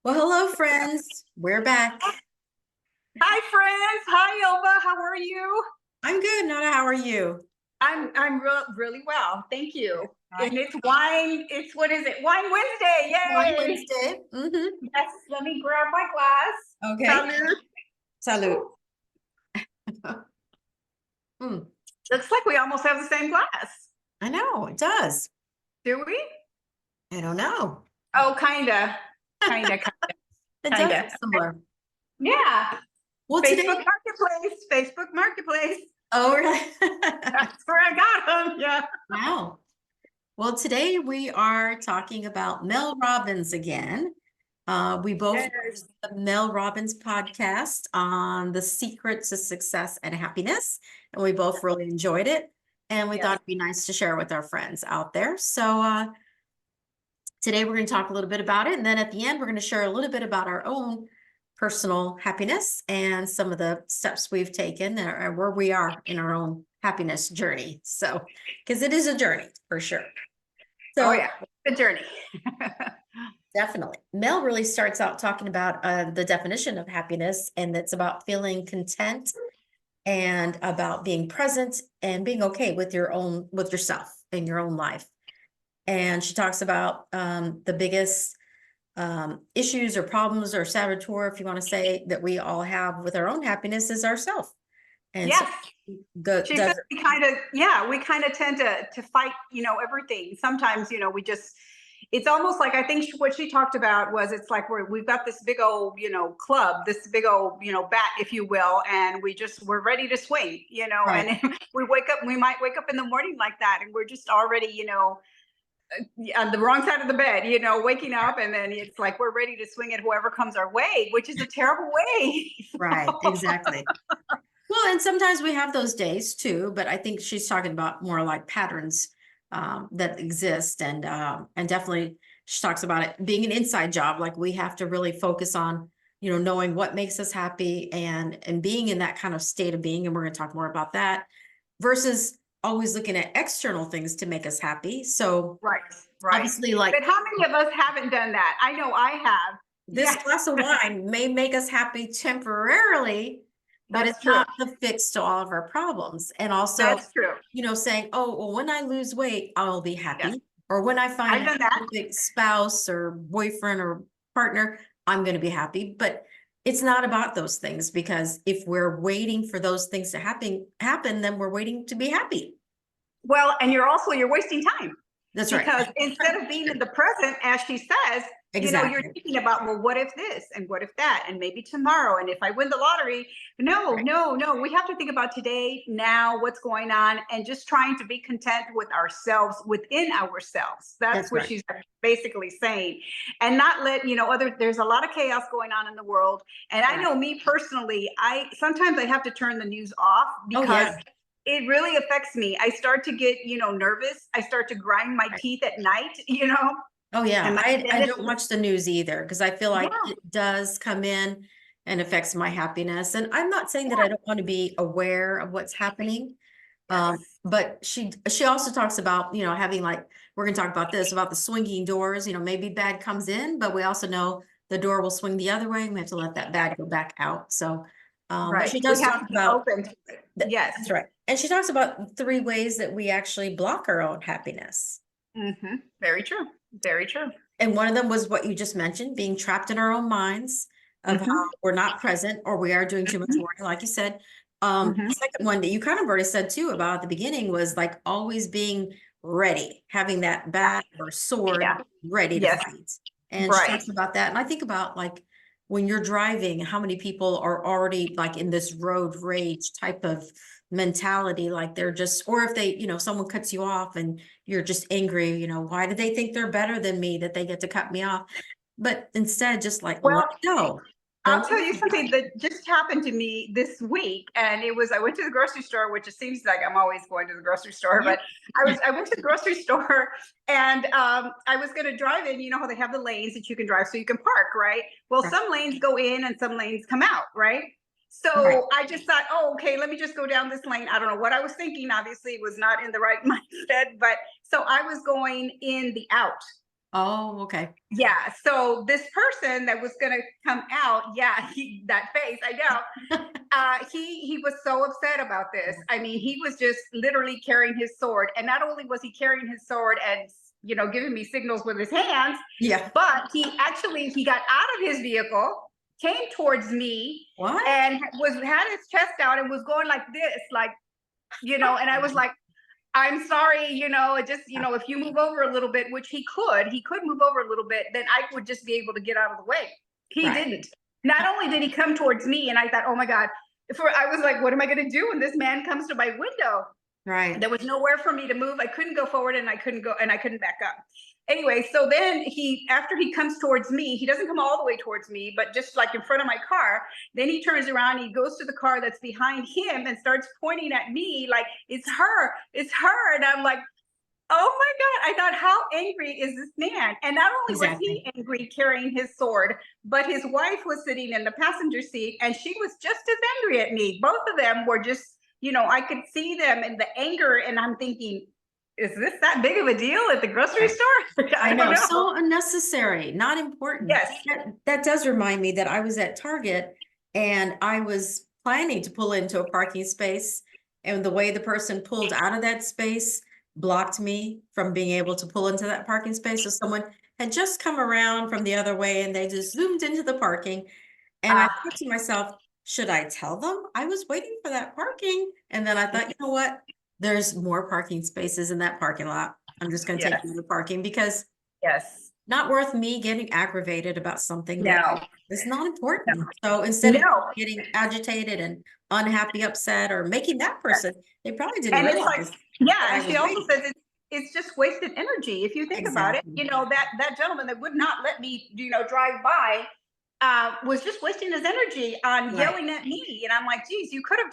Well, hello, friends. We're back. Hi, friends. Hi, Elva. How are you? I'm good. Nana, how are you? Really well. Thank you. Hi. And it's wine. It's what is it? Wine Wednesday. Wine Yay. Wednesday. Yes. Let me grab my glass. Okay. Salud. Salute. Mm, Looks like we almost have the same glass. I know it does. Do we? I don't know. Oh, kinda. Kinda. It does look Kinda. similar. Yeah. Well, today, Facebook Marketplace. Facebook Marketplace. oh, really? That's where I got them. Yeah. Wow. Well, today we are talking about Mel Robbins again. We both Yes. watched the Mel Robbins podcast on the secrets to success and happiness, and we both really enjoyed it. And we thought Yes. it'd be nice to share with our friends out there. So today we're going to talk a little bit about it, and then at the end we're going to share a little bit about our own personal happiness and some of the steps we've taken or where we are in our own happiness journey. So, because it is a journey for sure. Oh So yeah. The journey. definitely. Mel really starts out talking about the definition of happiness, and it's about feeling content and about being present and being okay with with yourself in your own life. And she talks about the biggest issues or problems or saboteur, if you want to say, that we all have with our own happiness is ourself. And so Yes. She said does we kind of tend to fight, everything. Sometimes, we just it's almost like I think what she talked about was it's like we've got this big old, club, this big old, bat, if you will, and we're ready to swing, right. and we might wake up in the morning like that, and we're just already, on the wrong side of the bed, waking up, and then it's like we're ready to swing at whoever comes our way, which is a terrible way. Right, exactly. Well, and sometimes we have those days too, but I think she's talking about more like patterns that exist, and definitely she talks about it being an inside job. Like we have to really focus on, knowing what makes us happy and being in that kind of state of being. And we're going to talk more about that versus always looking at external things to make us happy. So Right, right. obviously, like But how many of us haven't done that? I know I have. this Yes, glass of wine may make us happy temporarily, but that's it's true. not the fix to all of our problems. And also, That's true. saying, oh, well, when I lose weight, I'll be Yes, happy. Or when I find I've a done that. perfect spouse or boyfriend or partner, I'm going to be happy. But it's not about those things, because if we're waiting for those things to happen, then we're waiting to be happy. Well, and you're wasting time That's right. because instead of being in the present, as she says, you're Exactly. thinking about, well, what if this and what if that, and maybe tomorrow, and if I win the lottery. No, Right. no, no. We have to think about today, now, what's going on, and just trying to be content with ourselves, within ourselves. That's That's what right. she's basically saying, and not let there's a lot of chaos going on in the world. And I Yeah. know me personally, I sometimes I have to turn the news off Oh, because yeah. it really affects me. I start to get, nervous. I start to grind my Right. teeth at night, Oh, yeah. and my I dentist don't watch the news either, because I feel like yeah, it does come in and affects my happiness. And I'm not saying that I yeah, don't want to be aware of what's happening. yes. But she also talks about, having, like, we're going to talk about this, about the swinging doors. Maybe bad comes in, but we also know the door will swing the other way, and we have to let that bad go back out. So, but Right. she We does have talk to be about open to it. Yes. that's right. And she talks about 3 ways that we actually block our own happiness. Very true. Very true. And one of them was what you just mentioned, being trapped in our own minds of how hmm we're not present or we are doing too much work, like you said. hmm The second one that you kind of already said too about at the beginning was like always being ready, having that bat or sword Yeah. ready to Yes. fight. And she Right. talks about that. And I think about, like, when you're driving, how many people are already like in this road rage type of mentality, like they're just, or if they, someone cuts you off and you're just angry, why do they think they're better than me that they get to cut me off? But instead, just like let Well, it go. I'll Don't tell think you about something that just happened to me this week, and I went to the grocery store, which it seems like I'm always going to the grocery store, it. but I went to the grocery store, and I was going to drive in. You know how they have the lanes that you can drive so you can park, right? Well, Right. some lanes go in and some lanes come out, right? Right. So I just thought, oh, okay, let me just go down this lane. I don't know what I was thinking. Obviously, it was not in the right mindset, but so I was going in the out. Oh, okay. Yeah. So this person that was gonna come out, yeah, that face, I know. He was so upset about this. I mean, he was just literally carrying his sword, and not only was he carrying his sword and giving me signals with his hands, Yeah. but he got out of his vehicle, came towards me, What? and had his chest out and was going like this, like and I was like, I'm sorry, it just, if you move over a little bit, which he could move over a little bit, then I would just be able to get out of the way. He Right. didn't. Not only did he come towards me, and I thought, oh my God, I was like, what am I going to do when this man comes to my window? Right. There was nowhere for me to move. I couldn't go forward and I couldn't back up. Anyway, so then after he comes towards me, he doesn't come all the way towards me, but just like in front of my car. Then he turns around, he goes to the car that's behind him and starts pointing at me like, it's her, it's her. And I'm like, oh my God. I thought, how angry is this man? And not only was Exactly. he angry carrying his sword, but his wife was sitting in the passenger seat and she was just as angry at me. Both of them were just, I could see them in the anger, and I'm thinking, is this that big of a deal at the grocery Right. store? I I don't know, know. so unnecessary, not important. Yes. That does remind me that I was at Target and I was planning to pull into a parking space, and the way the person pulled out of that space blocked me from being able to pull into that parking space. So someone had just come around from the other way and they just zoomed into the parking. And I Uh, thought to myself, should I tell them I was waiting for that parking? And then I thought, you know what? There's more parking spaces in that parking lot. I'm just going to take yes. you to parking because Yes. not worth me getting aggravated about something that No. is not important. So instead of No. getting agitated and unhappy, upset, or making that person, they probably didn't And it's like, realize that yeah, I and she was also waiting. says it's just wasted energy. If you think about it, Exactly. that gentleman that would not let me, drive by, was just wasting his energy on Right. yelling at me. And I'm like, geez, he could have,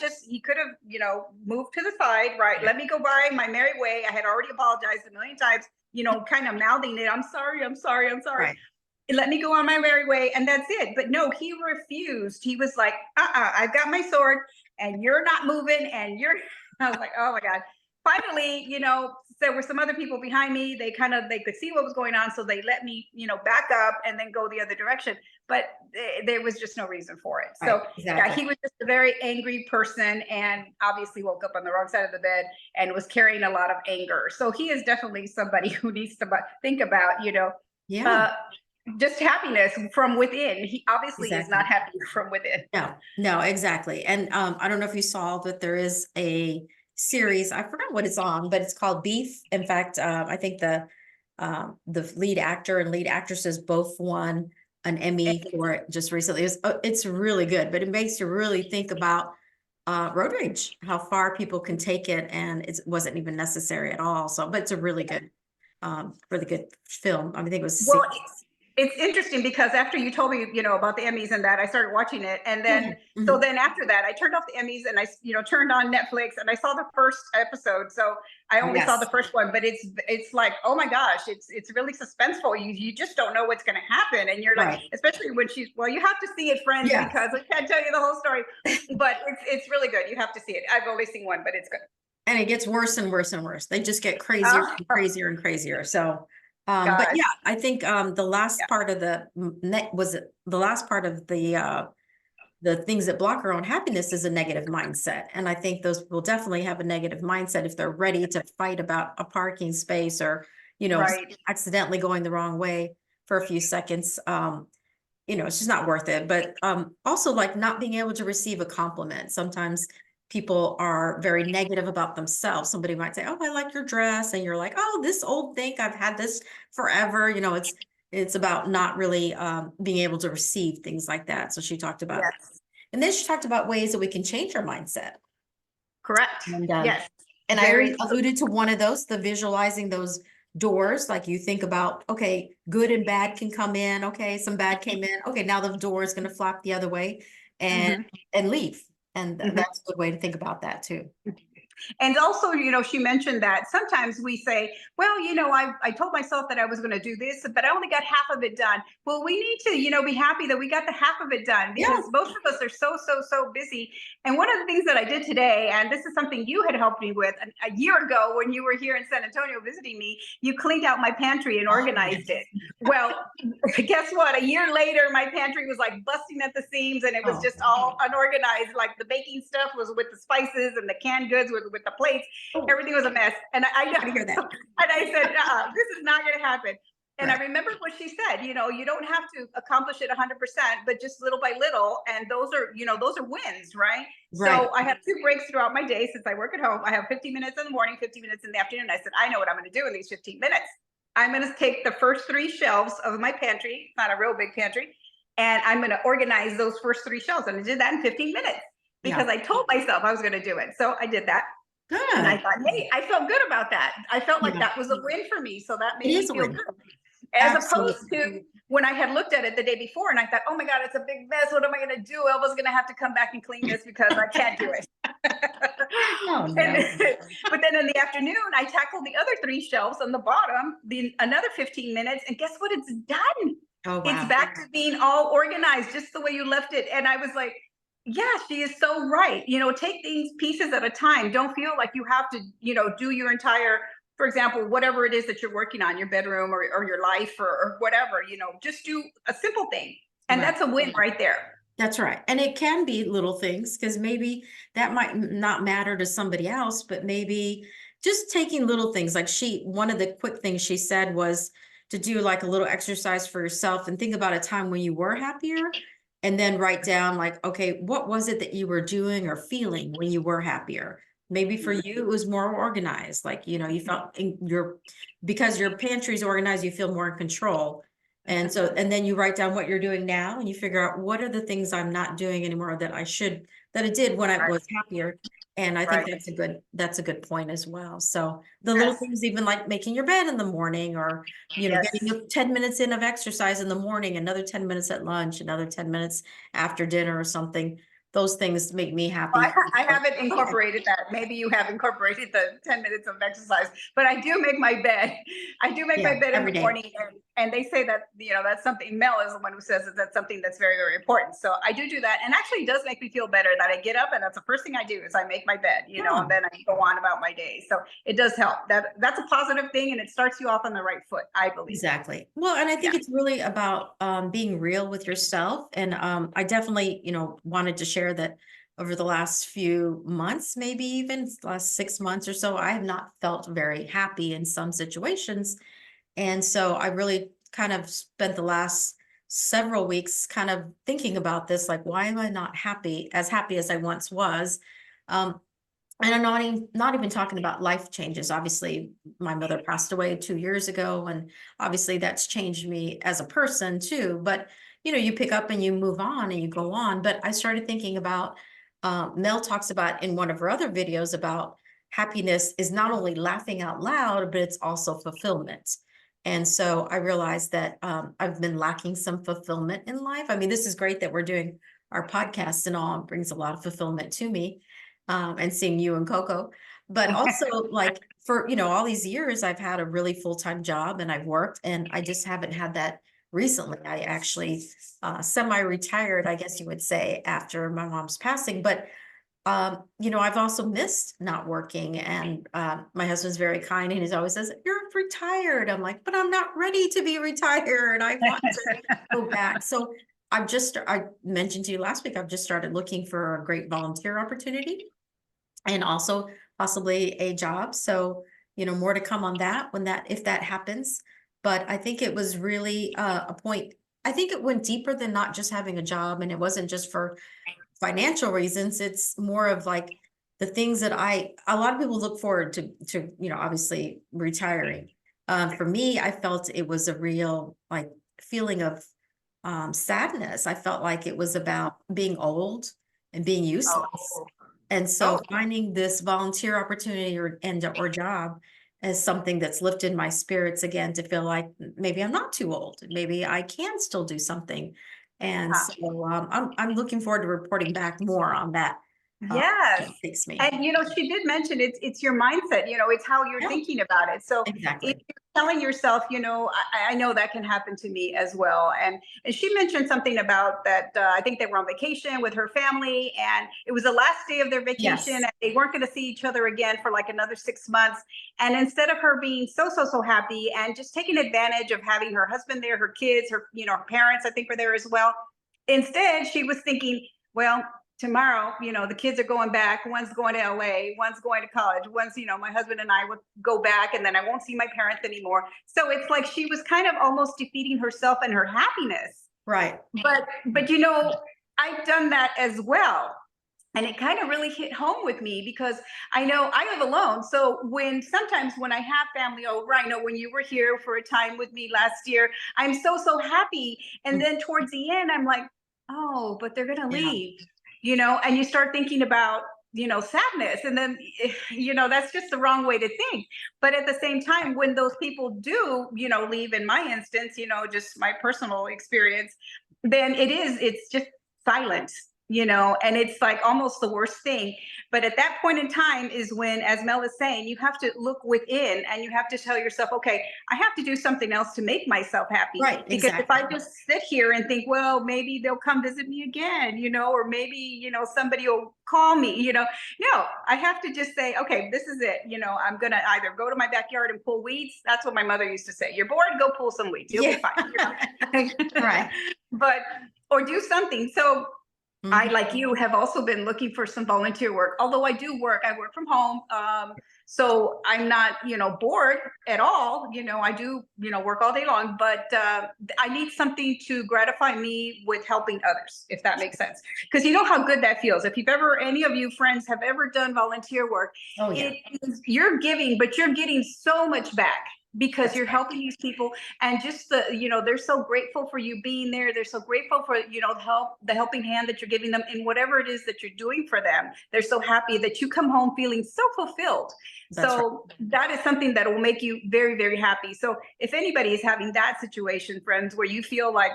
moved to the side, right? Yeah. Let me go by my merry way. I had already apologized a million times, kind of mouthing it. I'm sorry, I'm sorry, I'm sorry. Right. Let me go on my merry way. And that's it. But no, he refused. He was like, I've got my sword and you're not moving. And I was like, oh my God. Finally, there were some other people behind me. They could see what was going on. So they let me, back up and then go the other direction. But there was just no reason for it. Right. So yeah, Exactly. he was just a very angry person and obviously woke up on the wrong side of the bed and was carrying a lot of anger. So he is definitely somebody who needs to think about, Yeah. uh, just happiness from within. He obviously is Exactly. not happy from within. No, no, exactly. And I don't know if you saw that there is a series, I forgot what it's on, but it's called Beef. In fact, I think the lead actor and lead actresses both won an Emmy for it just recently. It's really good, but it makes you really think about road rage, how far people can take it, and it wasn't even necessary at all. So, but it's a really good film. I think it was Well, six. it's interesting because after you told me, about the Emmys and that, I started watching it, and Yeah. then so Mhm. then after that, I turned off the Emmys and I, turned on Netflix and I saw the first episode. So I only saw the Yes. first one, but it's like, oh my gosh, it's really suspenseful. You just don't know what's going to happen, and you're like, Right. especially when well, you have to see it, friends, Yes. because I can't tell you the whole story, but it's really good. You have to see it. I've only seen one, but it's good. And it gets worse and worse and worse. They just get crazier Oh and crazier and crazier. So, but gosh, yeah, I think the yeah, last part of the last part of the things that block our own happiness is a negative mindset. And I think those people definitely have a negative mindset if they're ready to fight about a parking space or, right. accidentally going the wrong way for a few seconds. It's just not worth it. But also like not being able to receive a compliment. Sometimes people are very negative about themselves. Somebody might say, "Oh, I like your dress," and you're like, "Oh, this old thing, I've had this forever." It's about not really being able to receive things like that. So she talked about that. Yes, And then she talked about ways that we can change our mindset. correct. And Yes, I very already alluded to one of those, the visualizing those doors. Like you think about, okay, good and bad can come in. Okay, some bad came in. Okay, now the door is going to flap the other way and Mhm, and leave. And mhm. that's a good way to think about that too. And also, she mentioned that sometimes we say, well, I told myself that I was going to do this, but I only got half of it done. Well, we need to, be happy that we got the half of it done, Yeah. because most of us are so busy. And one of the things that I did today, and this is something you had helped me with a year ago when you were here in San Antonio visiting me, you cleaned out my pantry and organized it. Well, guess what? A year later, my pantry was like busting at the seams, and it was just all unorganized. Like the baking stuff was with the spices, and the canned goods with the plates. Everything was a mess. And I hear that. and I said, this is not going to happen. And Right. I remember what she said, you don't have to accomplish it 100%, but just little by little. And those are wins, right? Right. So I have 2 breaks throughout my day since I work at home. I have 15 minutes in the morning, 15 minutes in the afternoon. I said, I know what I'm going to do in these 15 minutes. I'm going to take the first 3 shelves of my pantry. It's not a real big pantry. And I'm going to organize those first 3 shelves. And I did that in 15 minutes because I told myself I was going to do it. So I did that. And I Good. thought, hey, I felt good about that. I felt like Yeah. that was a win for me. So that It made me is a feel win. good. As opposed Absolutely. to when I had looked at it the day before and I thought, oh my God, it's a big mess. What am I going to do? Elva's going to have to come back and clean this because I can't do it. Oh, no. But then in the afternoon, I tackled the other 3 shelves on the bottom, another 15 minutes. And guess what? It's done. Oh, It's wow. back to being all organized, just the way you left it. And I was like, yeah, she is so right. Take things pieces at a time. Don't feel like you have to, do your entire, for example, whatever it is that you're working on, your bedroom or your life or whatever, just do a simple thing. And Right. that's a win right there. That's right. And it can be little things because maybe that might not matter to somebody else, but maybe just taking little things like one of the quick things she said was to do like a little exercise for yourself and think about a time when you were happier and then write down like, okay, what was it that you were doing or feeling when you were happier? Maybe for you, it was more organized. Like, you felt because your pantry's organized, you feel more in control. And so, and then you write down what you're doing now and you figure out what are the things I'm not doing anymore that I did when I was happier. And I think that's a good point as well. So the little things, even like making your bed in the morning or, getting 10 minutes in of exercise in the morning, another 10 minutes at lunch, another 10 minutes after dinner or something. Those things make me happy. I haven't incorporated that. Maybe you have incorporated the 10 minutes of exercise, but I do make my bed. I do make my bed in the morning. And they say that, that's something, Mel is the one who says that that's something that's very, very important. So I do that. And actually it does make me feel better that I get up and that's the first thing I do is I make my bed, and then I go on about my day. So it does help. That's a positive thing. And it starts you off on the right foot, I believe. Exactly. Well, and I think it's really about being real with yourself. And I definitely, wanted to share that over the last few months, maybe even last 6 months or so, I have not felt very happy in some situations. And so I really kind of spent the last several weeks kind of thinking about this, like, why am I not as happy as I once was? Um, and I'm not even talking about life changes. Obviously, my mother passed away 2 years ago, and obviously that's changed me as a person too. But you pick up and you move on and you go on. But I started thinking about Mel talks about in one of her other videos about happiness is not only laughing out loud, but it's also fulfillment. And so I realized that I've been lacking some fulfillment in life. I mean, this is great that we're doing our podcast and all. It brings a lot of fulfillment to me, and seeing you and Coco. But also, like for all these years, I've had a really full-time job and I've worked, and I just haven't had that recently. I actually semi-retired, I guess you would say, after my mom's passing. But I've also missed not working, and my husband's very kind and he always says, "You're retired." I'm like, "But I'm not ready to be retired. I want to go back." So I mentioned to you last week, I've just started looking for a great volunteer opportunity and also possibly a job. So, more to come on that if that happens. But I think it was really a point. I think it went deeper than not just having a job, and it wasn't just for financial reasons. It's more of like the things that a lot of people look forward to, obviously retiring. For me, I felt it was a real like feeling of sadness. I felt like it was about being old and being useless. And so finding this volunteer opportunity or job as something that's lifted my spirits again to feel like maybe I'm not too old. Maybe I can still do something. And so I'm looking forward to reporting back more on that Yes. Takes me. And she did mention it's your mindset, it's how you're Yeah, thinking about it. So if exactly. you're telling yourself, I know that can happen to me as well. And she mentioned something about that. I think they were on vacation with her family, and it was the last day of their vacation, Yes. and they weren't going to see each other again for like another 6 months. And instead of her being so happy and just taking advantage of having her husband there, her kids, her parents, I think were there as well. Instead, she was thinking, well, tomorrow, the kids are going back. One's going to LA, one's going to college. One's, my husband and I would go back, and then I won't see my parents anymore. So it's like she was kind of almost defeating herself and her happiness. Right. But I've done that as well. And it kind of really hit home with me because I know I live alone. So sometimes when I have family over, I know when you were here for a time with me last year, I'm so happy. And then towards the end, I'm like, oh, but they're going to Yeah. leave, and you start thinking about, sadness. And then, that's just the wrong way to think. But at the same time, when those people do, leave, in my instance, just my personal experience, then it's just silence, and it's like almost the worst thing. But at that point in time is when, as Mel is saying, you have to look within and you have to tell yourself, okay, I have to do something else to make myself happy. Right. Because if I Exactly. just sit here and think, well, maybe they'll come visit me again, or maybe, somebody will call me, no, I have to just say, okay, this is it. I'm going to either go to my backyard and pull weeds. That's what my mother used to say. You're bored, go pull some weeds. You'll be fine. Right. But, or do something. So I, Mhm. like you, have also been looking for some volunteer work. Although I work from home. So I'm not, bored at all. I do, work all day long, but I need something to gratify me with helping others, if that makes sense. Because you know how good that feels. If any of you friends have ever done volunteer work, Oh, yeah. you're giving, but you're getting so much back because That's you're right. helping these people, and just they're so grateful for you being there. They're so grateful for the helping hand that you're giving them in whatever it is that you're doing for them. They're so happy that you come home feeling so fulfilled. That's right. So that is something that will make you very, very happy. So if anybody is having that situation, friends, where you feel like,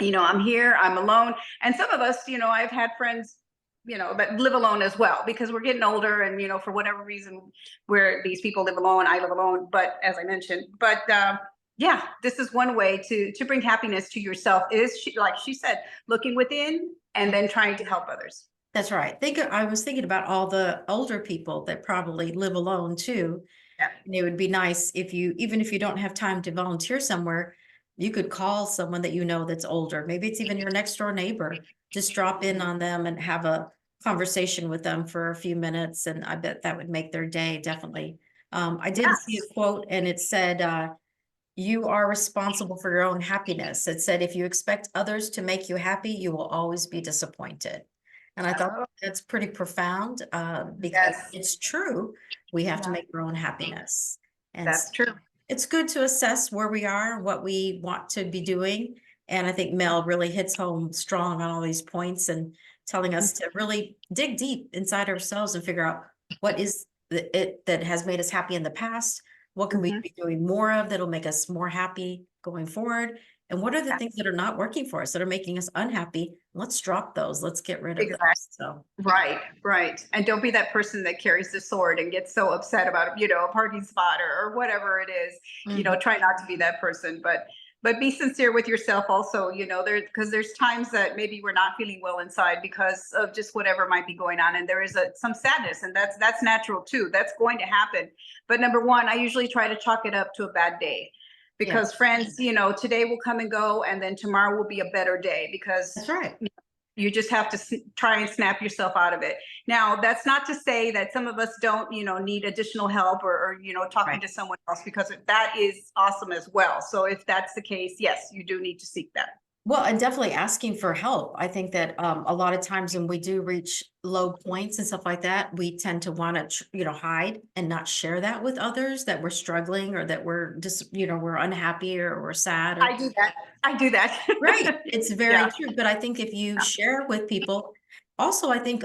I'm here, I'm alone. And some of us, I've had friends, that live alone as well, because we're getting older, and, for whatever reason, where these people live alone, I live alone, but as I mentioned, yeah, this is one way to bring happiness to yourself, is like she said, looking within and then trying to help others. That's right. I was thinking about all the older people that probably live alone too. Yeah. And it would be nice if even if you don't have time to volunteer somewhere, you could call someone that you know that's older. Maybe it's even your next door neighbor. Just drop in on them and have a conversation with them for a few minutes. And I bet that would make their day, definitely. I did see Yes. a quote, and it said, you are responsible for your own happiness. It said, if you expect others to make you happy, you will always be disappointed. And I thought Oh, that's pretty profound, because yes, it's true. We have to yeah, make our own happiness. And that's true. it's good to assess where we are, what we want to be doing. And I think Mel really hits home strong on all these points, and telling us to really dig deep inside ourselves and figure out what is it that has made us happy in the past. What can we Mhm. be doing more of that'll make us more happy going forward? And what are the things that are not working for us, that are making us unhappy? Let's drop those. Let's get rid of Exactly. those. So, Right, right. And don't be that person that carries the sword and gets so upset about, a parking spot, or whatever it is. mhm. Try not to be that person, but be sincere with yourself also, because there's times that maybe we're not feeling well inside because of just whatever might be going on. And there is some sadness, and that's natural too. That's going to happen. But number one, I usually try to chalk it up to a bad day. Yeah, Because friends, today will come and go, and then tomorrow will be a better day, that's because right. you just have to try and snap yourself out of it. Now, that's not to say that some of us don't, need additional help, or talking Right. to someone else, because that is awesome as well. So if that's the case, yes, you do need to seek that. Well, and definitely asking for help. I think that a lot of times when we do reach low points and stuff like that, we tend to want to, hide and not share that with others, that we're struggling, or that we're just, we're unhappy, or we're sad, or I do that. I do that. right. It's very Yeah. true. But I think if you share with people, also, I think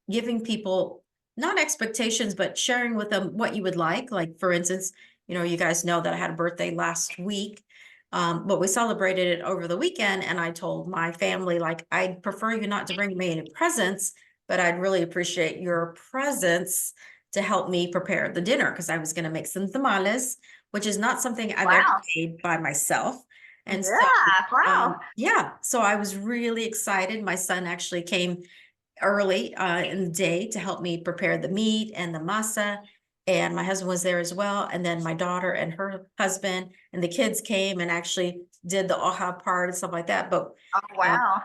giving people not expectations, but sharing with them what you would like for instance, you guys know that I had a birthday last week. But we celebrated it over the weekend, and I told my family, like, I'd prefer you not to bring me any presents, but I'd really appreciate your presence to help me prepare the dinner, because I was going to make some tamales, which is not something I've ever Wow. made by myself. And so, Yeah. Wow. yeah, so I was really excited. My son actually came early in the day to help me prepare the meat and the masa. And my husband was there as well. And then my daughter and her husband and the kids came and actually did the oha part and stuff like that. But Oh, wow.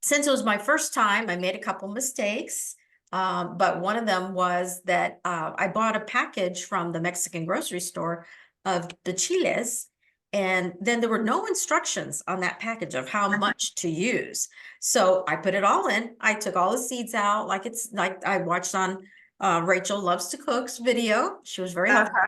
since it was my first time, I made a couple mistakes. But one of them was that I bought a package from the Mexican grocery store of the chiles, and then there were no instructions on that package of how much to use. So I put it all in. I took all the seeds out, like it's like I watched on Rachel Loves to Cook's video. She was very helpful.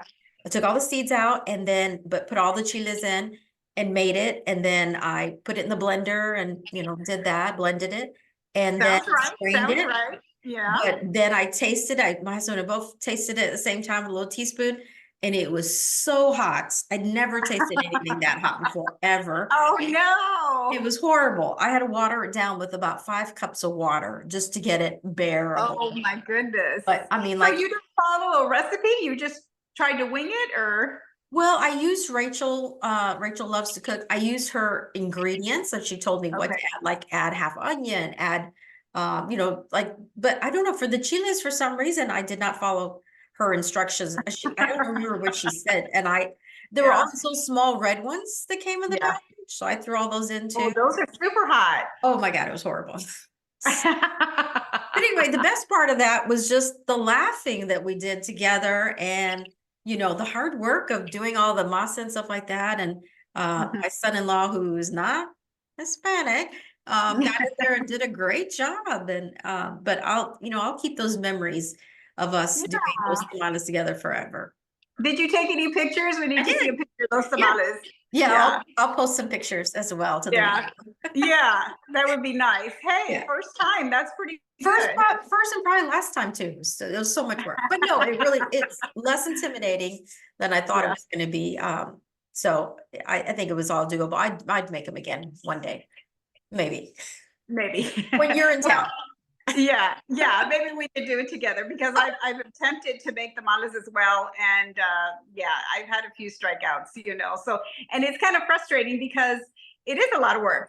I took all the seeds out and then, but put all the chiles in and made it. And then I put it in the blender and, did that, blended it, and then Sounds right. strained Sounds it. right. Yeah. But then I tasted, my husband and I both tasted it at the same time with a little teaspoon, and it was so hot. I'd never tasted anything that hot before, ever. Oh, no. It was horrible. I had to water it down with about 5 cups of water just to get it bearable. Oh, my goodness. But I mean, So you didn't follow a recipe? You just tried to wing it, or? well, I used Rachel Loves to Cook. I used her ingredients, and she told me what to Okay. add, like add half onion, add, but I don't know, for the chiles, for some reason, I did not follow her instructions. I don't remember what she said. And there were Yeah. also small red ones that came in the Yeah. package. So I threw all those in Oh, too. those are super hot. Oh my God, it was horrible. But anyway, the best part of that was just the laughing that we did together, and the hard work of doing all the masa and stuff like that. And Mhm. my son-in-law, who's not Hispanic, got in there and did a great job. And but I'll keep those memories of us doing those Yeah. tamales together forever. Did you take any pictures? We need I to see a did. picture of those Yeah. tamales. Yeah, Yeah. I'll post some pictures as well to the Yeah. Yeah, that would be nice. Hey, Yeah. first time. That's pretty First, good. first and probably last time too. So it was so much work, but no, it's less intimidating than I thought it Yeah. was going to be. So I think it was all doable. I'd make them again one day, maybe Maybe. when you're in town. Yeah, maybe we could do it together, because I've attempted to make tamales as well, and yeah, I've had a few strikeouts, so, and it's kind of frustrating because it is a lot of work,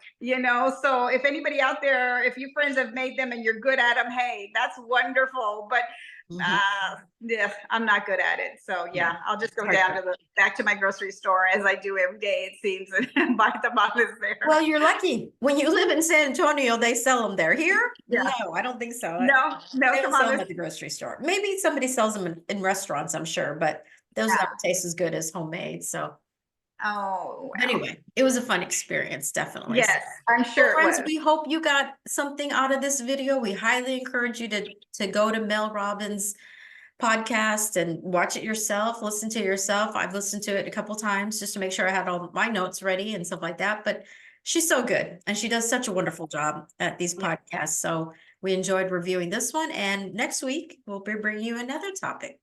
so if anybody out there, if you friends have made them and you're good at them, hey, that's wonderful, but Mhm. yeah, I'm not good at it, so yeah, I'll just go Hard down work. back to my grocery store, as I do every day, it seems, and buy tamales there. Well, you're lucky. When you live in San Antonio, they sell them there. Here, Yeah. no, I don't think so. No They don't sell them tamales. at the grocery store. Maybe somebody sells them in restaurants, I'm sure, but those Yeah. never taste as good as homemade. So Oh, wow. anyway, it was a fun experience, definitely. Yes, I'm sure it Friends, was. we hope you got something out of this video. We highly encourage you to go to Mel Robbins' podcast and watch it yourself, listen to it yourself. I've listened to it a couple times just to make sure I had all my notes ready and stuff like that. But she's so good, and she does such a wonderful job at these podcasts. So we enjoyed reviewing this one, and next week we'll be bringing you another topic.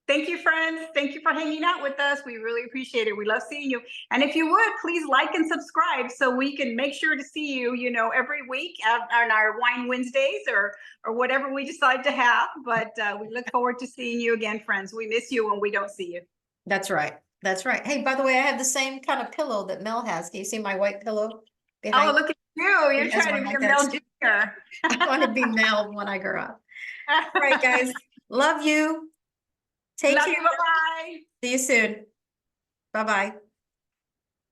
Thank you, friends. Thank you for hanging out with us. We really appreciate it. We love seeing you. And if you would, please like and subscribe so we can make sure to see you, every week on our Wine Wednesdays or whatever we decide to have. But we look forward to seeing you again, friends. We miss you when we don't see you. That's right. That's right. Hey, by the way, I have the same kind of pillow that Mel has. Can you see my white pillow behind? Oh, look at you. You're has trying one to be like a that Mel too. Jr. I want to be Mel when I grow up. All right, guys. Love you. Take Love care. you. Bye-bye. See you soon. Bye-bye.